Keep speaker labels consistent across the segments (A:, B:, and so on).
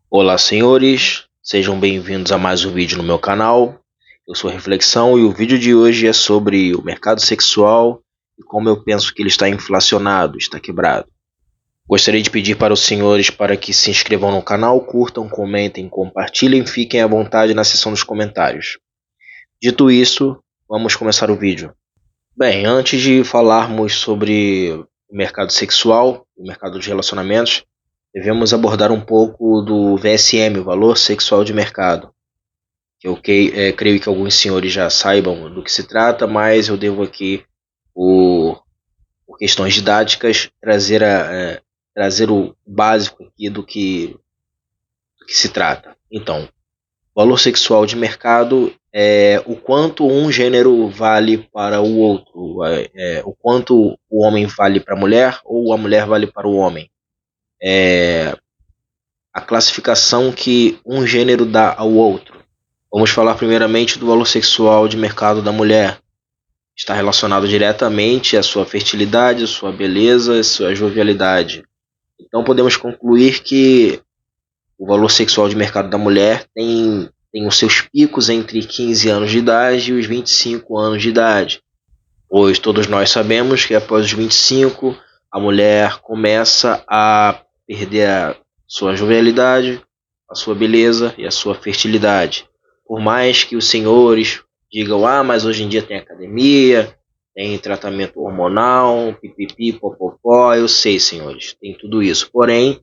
A: Olá, senhores, sejam bem-vindos a mais um vídeo no meu canal. Eu sou a Reflexão e o vídeo de hoje é sobre o mercado sexual e como eu penso que ele está inflacionado, está quebrado. Gostaria de pedir para os senhores para que se inscrevam no canal, curtam, comentem, compartilhem e fiquem à vontade na seção dos comentários. Dito isso, vamos começar o vídeo. Bem, antes de falarmos sobre o mercado sexual, o mercado de relacionamentos, devemos abordar um pouco do VSM, o valor sexual de mercado. Eu creio que alguns senhores já saibam do que se trata, mas eu devo aqui, por questões didáticas, trazer o básico aqui do que se trata. Então, valor sexual de mercado é o quanto um gênero vale para o outro, o quanto o homem vale para a mulher ou a mulher vale para o homem. A classificação que um gênero dá ao outro. Vamos falar primeiramente do valor sexual de mercado da mulher. Está relacionado diretamente à sua fertilidade, à sua beleza, à sua jovialidade. Então podemos concluir que o valor sexual de mercado da mulher tem os seus picos entre 15 anos de idade e os 25 anos de idade. Pois todos nós sabemos que após os 25, a mulher começa a perder a sua jovialidade, a sua beleza e a sua fertilidade. Por mais que os senhores digam, mas hoje em dia tem academia, tem tratamento hormonal, pipipi, popopó, eu sei, senhores, tem tudo isso. Porém,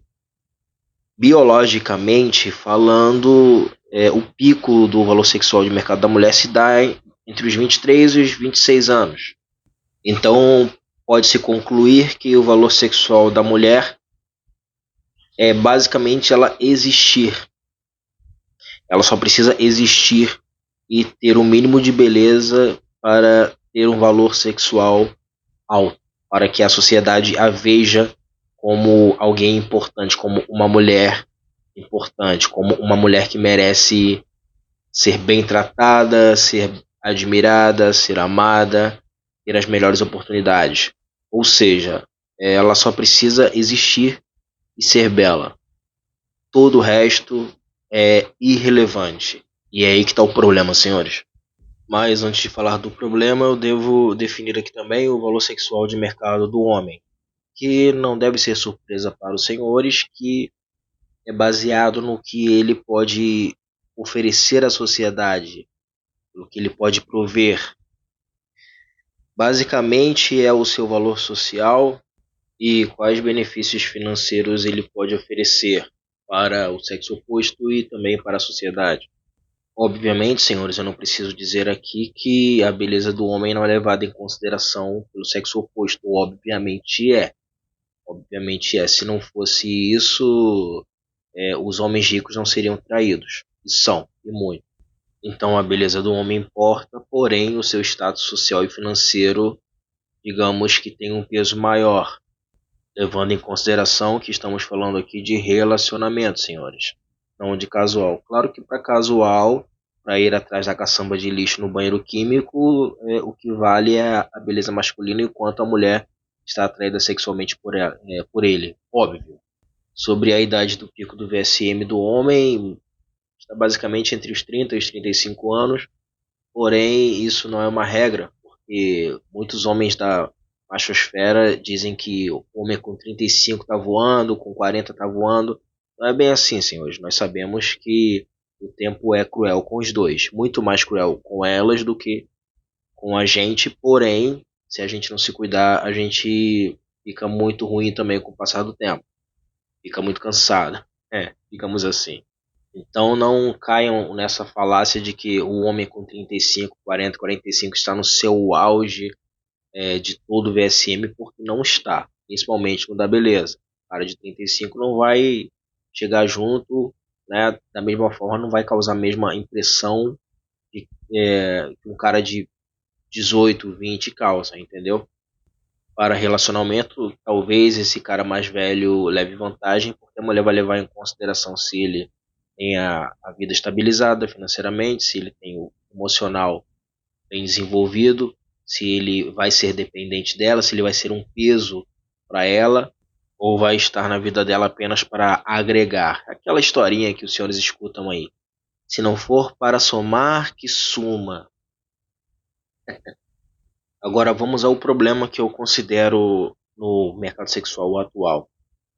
A: biologicamente falando, o pico do valor sexual de mercado da mulher se dá entre os 23 e os 26 anos. Então, pode-se concluir que o valor sexual da mulher é basicamente ela existir. Ela só precisa existir e ter o mínimo de beleza para ter um valor sexual alto, para que a sociedade a veja como alguém importante, como uma mulher importante, como uma mulher que merece ser bem tratada, ser admirada, ser amada, ter as melhores oportunidades. Ou seja, ela só precisa existir e ser bela. Todo o resto é irrelevante. E é aí que está o problema, senhores. Mas antes de falar do problema, eu devo definir aqui também o valor sexual de mercado do homem, que não deve ser surpresa para os senhores, que é baseado no que ele pode oferecer à sociedade, no que ele pode prover. Basicamente é o seu valor social e quais benefícios financeiros ele pode oferecer para o sexo oposto e também para a sociedade. Obviamente, senhores, eu não preciso dizer aqui que a beleza do homem não é levada em consideração pelo sexo oposto. Obviamente é. Obviamente é. Se não fosse isso, os homens ricos não seriam traídos. E são, e muito. Então a beleza do homem importa, porém o seu status social e financeiro, digamos que tem um peso maior, levando em consideração que estamos falando aqui de relacionamento, senhores, não de casual. Claro que para casual, para ir atrás da caçamba de lixo no banheiro químico, o que vale é a beleza masculina, enquanto a mulher está atraída sexualmente por ele, óbvio. Sobre a idade do pico do VSM do homem, está basicamente entre os 30 e os 35 anos, porém isso não é uma regra, porque muitos homens da machosfera dizem que o homem com 35 está voando, com 40 está voando. Não é bem assim, senhores. Nós sabemos que o tempo é cruel com os dois, muito mais cruel com elas do que com a gente, porém, se a gente não se cuidar, a gente fica muito ruim também com o passar do tempo. Fica muito cansado, digamos assim. Então não caiam nessa falácia de que o homem com 35, 40, 45 está no seu auge de todo o VSM, porque não está, principalmente no da beleza. O cara de 35 não vai chegar junto, né, da mesma forma, não vai causar a mesma impressão que um cara de 18, 20 causa, entendeu? Para relacionamento, talvez esse cara mais velho leve vantagem, porque a mulher vai levar em consideração se ele tem a vida estabilizada financeiramente, se ele tem o emocional bem desenvolvido, se ele vai ser dependente dela, se ele vai ser um peso para ela, ou vai estar na vida dela apenas para agregar. aquela historinha que os senhores escutam aí. Se não for para somar, que suma. Agora vamos ao problema que eu considero no mercado sexual atual,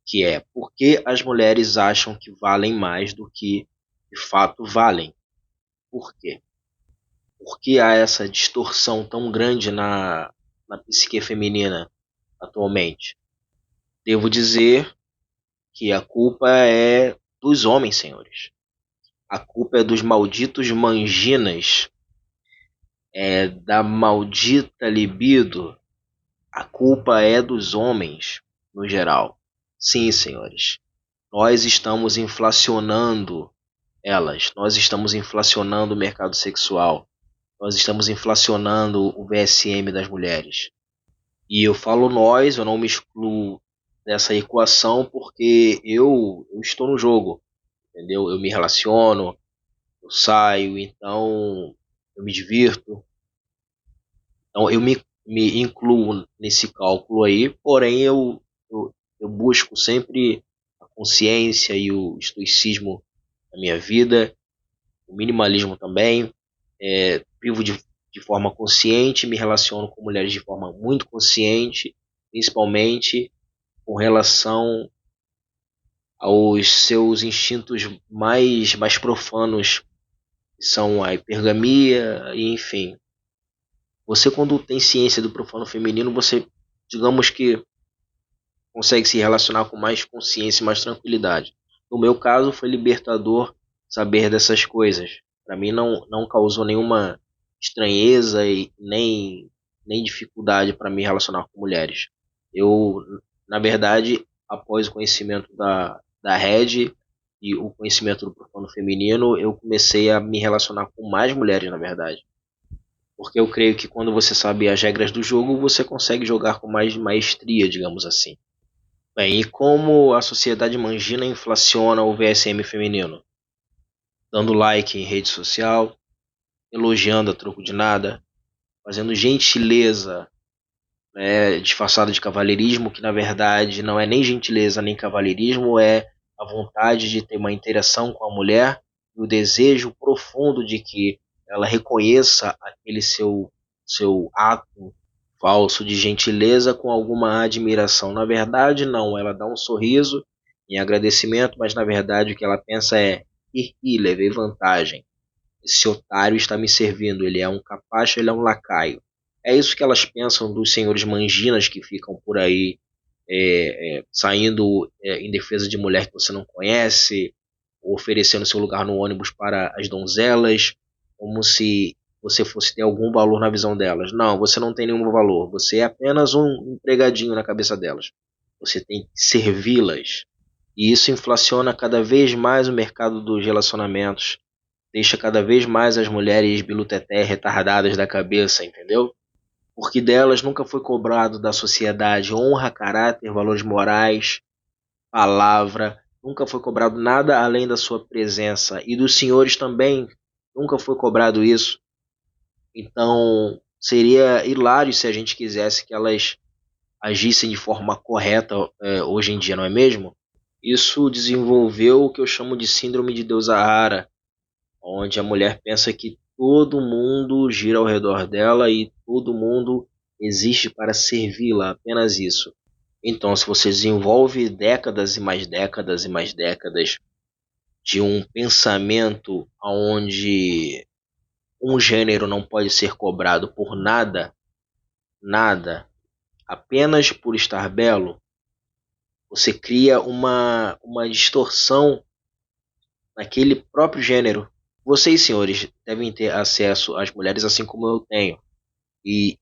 A: que é por que as mulheres acham que valem mais do que de fato valem. Por quê? Por que há essa distorção tão grande na psique feminina atualmente? Devo dizer que a culpa é dos homens, senhores. A culpa é dos malditos manginas, é da maldita libido. A culpa é dos homens, no geral. Sim, senhores. Nós estamos inflacionando elas. Nós estamos inflacionando o mercado sexual. Nós estamos inflacionando o VSM das mulheres. E eu falo nós, eu não me excluo dessa equação porque eu estou no jogo, entendeu? Eu me relaciono, eu saio, então eu me divirto. Então eu me incluo nesse cálculo aí, porém eu busco sempre a consciência e o estoicismo na minha vida, o minimalismo também. Vivo de forma consciente, me relaciono com mulheres de forma muito consciente, principalmente com relação aos seus instintos mais profanos, que são a hipergamia, e enfim. Você, quando tem ciência do profano feminino, você, digamos que, consegue se relacionar com mais consciência e mais tranquilidade. No meu caso, foi libertador saber dessas coisas. Para mim, não causou nenhuma estranheza e nem dificuldade para me relacionar com mulheres. Eu, na verdade, após o conhecimento da Red e o conhecimento do profano feminino, eu comecei a me relacionar com mais mulheres, na verdade. Porque eu creio que quando você sabe as regras do jogo, você consegue jogar com mais maestria, digamos assim. Bem, e como a sociedade mangina inflaciona o VSM feminino? Dando like em rede social, elogiando a troco de nada, fazendo gentileza, né, disfarçada de cavalheirismo, que na verdade não é nem gentileza nem cavalheirismo, é a vontade de ter uma interação com a mulher e o desejo profundo de que ela reconheça aquele seu ato falso de gentileza com alguma admiração. Na verdade, não, ela dá um sorriso em agradecimento, mas na verdade o que ela pensa é: ih, levei vantagem. Esse otário está me servindo, ele é um capacho, ele é um lacaio. É isso que elas pensam dos senhores manginas que ficam por aí saindo em defesa de mulher que você não conhece, oferecendo seu lugar no ônibus para as donzelas, como se você fosse ter algum valor na visão delas. Não, você não tem nenhum valor. Você é apenas um empregadinho na cabeça delas. Você tem que servi-las. E isso inflaciona cada vez mais o mercado dos relacionamentos. Deixa cada vez mais as mulheres biluteté retardadas da cabeça, entendeu? Porque delas nunca foi cobrado da sociedade honra, caráter, valores morais, palavra, nunca foi cobrado nada além da sua presença. E dos senhores também nunca foi cobrado isso. Então seria hilário se a gente quisesse que elas agissem de forma correta hoje em dia, não é mesmo? Isso desenvolveu o que eu chamo de síndrome de Deus Ahara, onde a mulher pensa que todo mundo gira ao redor dela e todo mundo existe para servi-la, apenas isso. Então, se você desenvolve décadas e mais décadas e mais décadas de um pensamento onde um gênero não pode ser cobrado por nada, nada, apenas por estar belo, você cria uma distorção naquele próprio gênero. Vocês, senhores, devem ter acesso às mulheres assim como eu tenho. E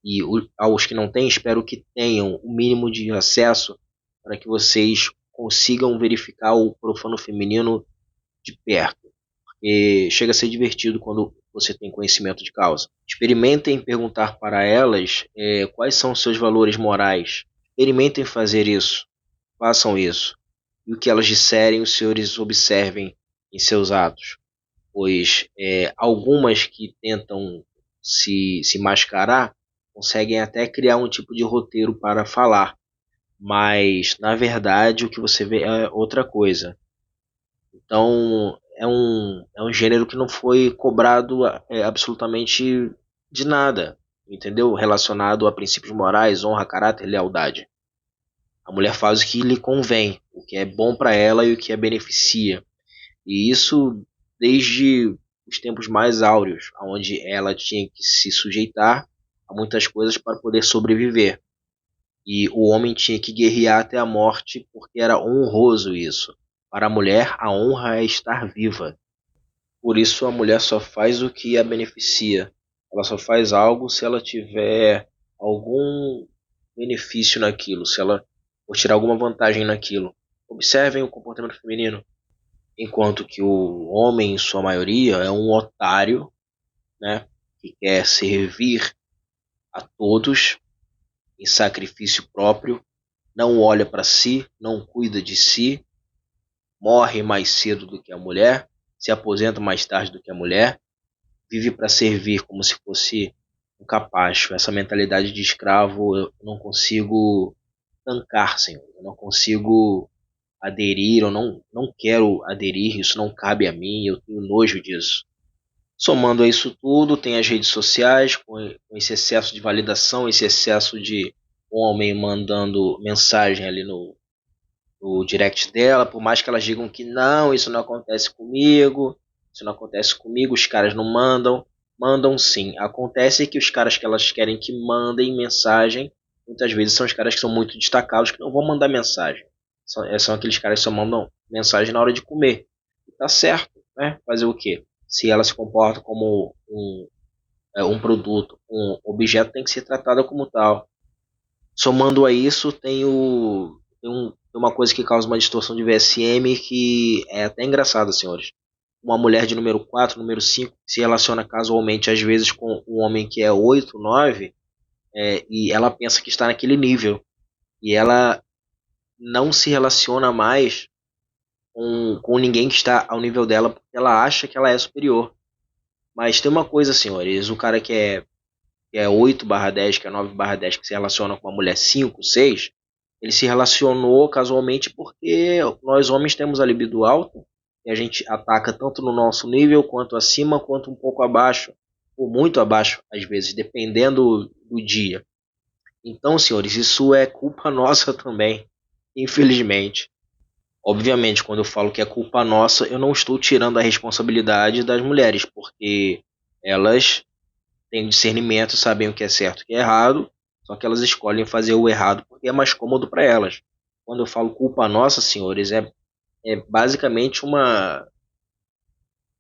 A: aos que não têm, espero que tenham o mínimo de acesso para que vocês consigam verificar o profano feminino de perto. Porque chega a ser divertido quando você tem conhecimento de causa. Experimentem perguntar para elas quais são os seus valores morais. Experimentem fazer isso. Façam isso. E o que elas disserem, os senhores observem em seus atos. Pois algumas que tentam se mascarar conseguem até criar um tipo de roteiro para falar. Mas, na verdade, o que você vê é outra coisa. Então, é um gênero que não foi cobrado absolutamente de nada, entendeu? Relacionado a princípios morais, honra, caráter, lealdade. A mulher faz o que lhe convém, o que é bom para ela e o que a beneficia. E isso desde os tempos mais áureos, onde ela tinha que se sujeitar a muitas coisas para poder sobreviver. E o homem tinha que guerrear até a morte porque era honroso isso. Para a mulher, a honra é estar viva. Por isso, a mulher só faz o que a beneficia. Ela só faz algo se ela tiver algum benefício naquilo, se ela for tirar alguma vantagem naquilo. Observem o comportamento feminino. Enquanto que o homem, em sua maioria, é um otário, né, que quer servir a todos em sacrifício próprio, não olha para si, não cuida de si, morre mais cedo do que a mulher, se aposenta mais tarde do que a mulher, vive para servir como se fosse um capacho. Essa mentalidade de escravo eu não consigo tancar, Senhor. Eu não consigo aderir, eu não quero aderir, isso não cabe a mim, eu tenho nojo disso. Somando a isso tudo, tem as redes sociais, com esse excesso de validação, esse excesso de homem mandando mensagem ali no direct dela, por mais que elas digam que não, isso não acontece comigo, isso não acontece comigo, os caras não mandam, mandam sim. Acontece que os caras que elas querem que mandem mensagem, muitas vezes são os caras que são muito destacados, que não vão mandar mensagem. São aqueles caras que só mandam mensagem na hora de comer. E tá certo, né? Fazer o quê? Se ela se comporta como um produto, um objeto, tem que ser tratada como tal. Somando a isso, tem uma coisa que causa uma distorção de VSM que é até engraçada, senhores. Uma mulher de número 4, número 5, se relaciona casualmente, às vezes, com um homem que é 8, 9, e ela pensa que está naquele nível. E ela não se relaciona mais com ninguém que está ao nível dela, porque ela acha que ela é superior. Mas tem uma coisa, senhores, o cara que é 8/10, que é 9/10, que se relaciona com uma mulher 5, 6, ele se relacionou casualmente porque nós homens temos a libido alta e a gente ataca tanto no nosso nível, quanto acima, quanto um pouco abaixo, ou muito abaixo, às vezes, dependendo do dia. Então, senhores, isso é culpa nossa também, infelizmente. Obviamente, quando eu falo que é culpa nossa, eu não estou tirando a responsabilidade das mulheres, porque elas têm discernimento, sabem o que é certo e o que é errado, só que elas escolhem fazer o errado porque é mais cômodo para elas. Quando eu falo culpa nossa, senhores, é basicamente uma,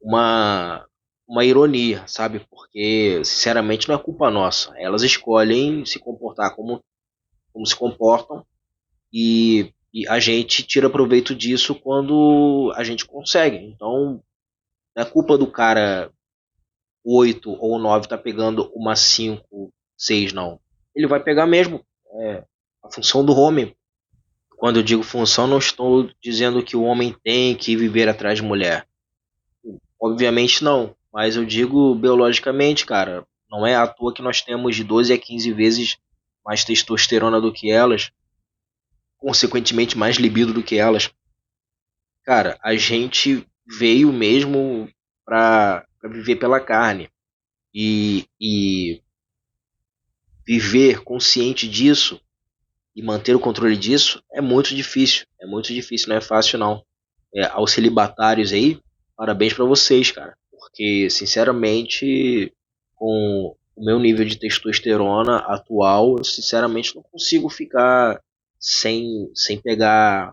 A: uma ironia, sabe? Porque, sinceramente, não é culpa nossa. Elas escolhem se comportar como se comportam e a gente tira proveito disso quando a gente consegue. Então, não é culpa do cara 8 ou 9 tá pegando uma 5 6 não. Ele vai pegar mesmo. É a função do homem. Quando eu digo função, não estou dizendo que o homem tem que viver atrás de mulher. Obviamente não. Mas eu digo biologicamente, cara. Não é à toa que nós temos de 12 a 15 vezes mais testosterona do que elas, consequentemente mais libido do que elas. Cara, a gente veio mesmo pra viver pela carne. E viver consciente disso e manter o controle disso é muito difícil. É muito difícil, não é fácil não. Aos celibatários aí, parabéns pra vocês, cara. Porque, sinceramente, com o meu nível de testosterona atual, eu sinceramente não consigo ficar sem pegar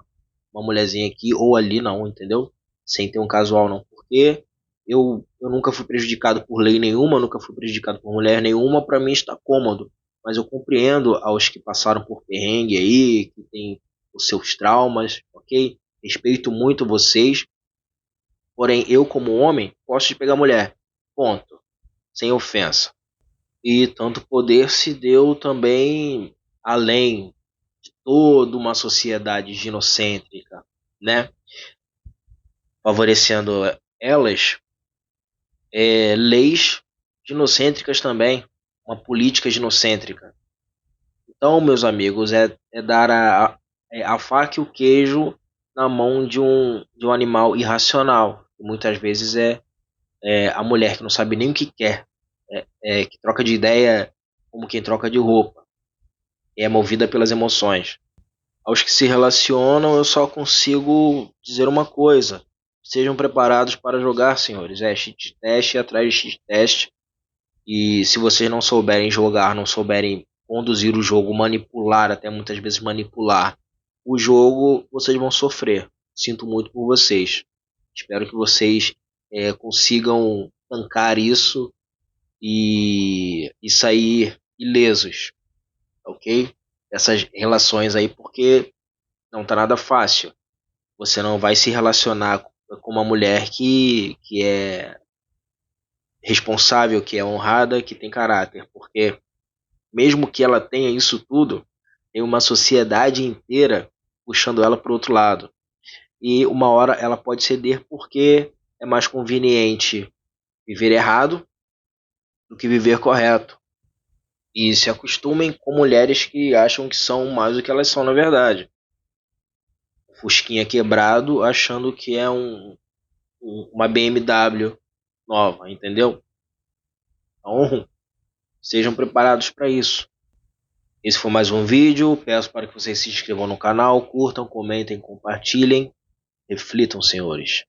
A: uma mulherzinha aqui ou ali, não, entendeu? Sem ter um casual, não. Porque eu nunca fui prejudicado por lei nenhuma, nunca fui prejudicado por mulher nenhuma, pra mim está cômodo. Mas eu compreendo aos que passaram por perrengue aí, que tem os seus traumas, ok? Respeito muito vocês, porém eu como homem posso de pegar mulher, ponto, sem ofensa. E tanto poder se deu também além de toda uma sociedade ginocêntrica, né? Favorecendo elas, leis ginocêntricas também, uma política ginocêntrica. Então, meus amigos, é dar a faca e o queijo na mão de um animal irracional. Muitas vezes é a mulher que não sabe nem o que quer, que troca de ideia como quem troca de roupa, é movida pelas emoções. Aos que se relacionam, eu só consigo dizer uma coisa: sejam preparados para jogar, senhores. É cheat test atrás de cheat test. E se vocês não souberem jogar, não souberem conduzir o jogo, manipular, até muitas vezes manipular o jogo, vocês vão sofrer. Sinto muito por vocês. Espero que vocês consigam tancar isso e sair ilesos, ok? Essas relações aí, porque não tá nada fácil. Você não vai se relacionar com uma mulher que é responsável, que é honrada, que tem caráter, porque mesmo que ela tenha isso tudo, tem uma sociedade inteira puxando ela para o outro lado. E uma hora ela pode ceder porque é mais conveniente viver errado do que viver correto. E se acostumem com mulheres que acham que são mais do que elas são na verdade. Fusquinha quebrado achando que é uma BMW nova, entendeu? Então, sejam preparados para isso. Esse foi mais um vídeo. Peço para que vocês se inscrevam no canal, curtam, comentem, compartilhem. Reflitam, senhores.